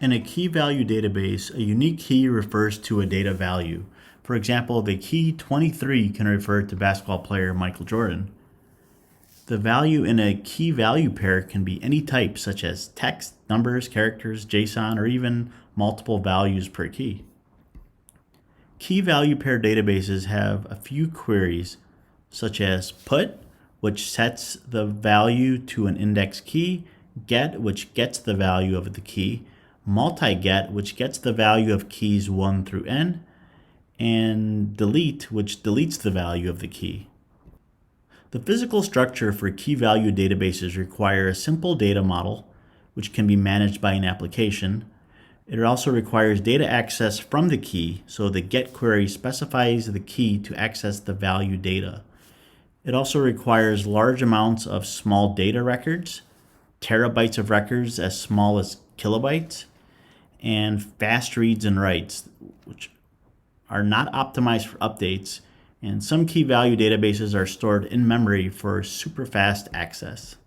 In a key-value database, a unique key refers to a data value. For example, the key 23 can refer to basketball player Michael Jordan. The value in a key-value pair can be any type, such as text, numbers, characters, JSON, or even multiple values per key. Key-value pair databases have a few queries, such as put, which sets the value to an index key, get, which gets the value of the key, multiGet, which gets the value of keys 1 through n, and delete, which deletes the value of the key. The physical structure for key-value databases require a simple data model, which can be managed by an application. It also requires data access from the key, so the GET query specifies the key to access the value data. It also requires large amounts of small data records, terabytes of records as small as kilobytes, and fast reads and writes, which are not optimized for updates, and some key-value databases are stored in memory for super fast access.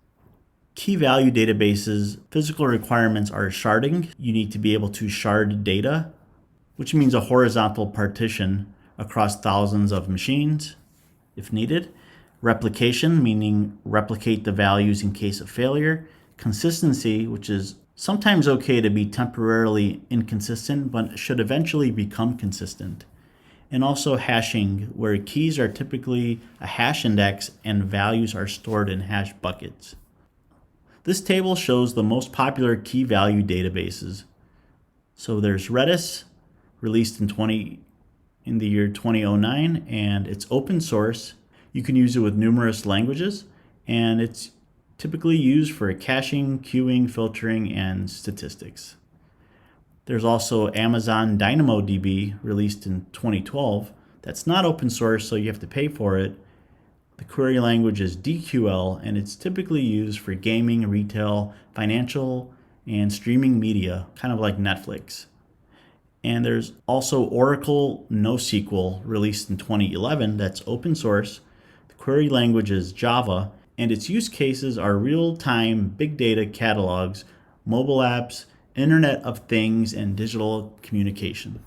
Key-value databases' physical requirements are sharding. You need to be able to shard data, which means a horizontal partition across thousands of machines, if needed. Replication, meaning replicate the values in case of failure. Consistency, which is sometimes okay to be temporarily inconsistent, but should eventually become consistent. And also hashing, where keys are typically a hash index and values are stored in hash buckets. This table shows the most popular key-value databases. So there's Redis, released in the year 2009, and it's open source. You can use it with numerous languages, and it's typically used for caching, queuing, filtering, and statistics. There's also Amazon DynamoDB, released in 2012. That's not open source, so you have to pay for it. The query language is DQL, and it's typically used for gaming, retail, financial, and streaming media, kind of like Netflix. And there's also Oracle NoSQL, released in 2011. That's open source. The query language is Java, and its use cases are real-time big data catalogs, mobile apps, Internet of Things, and digital communication.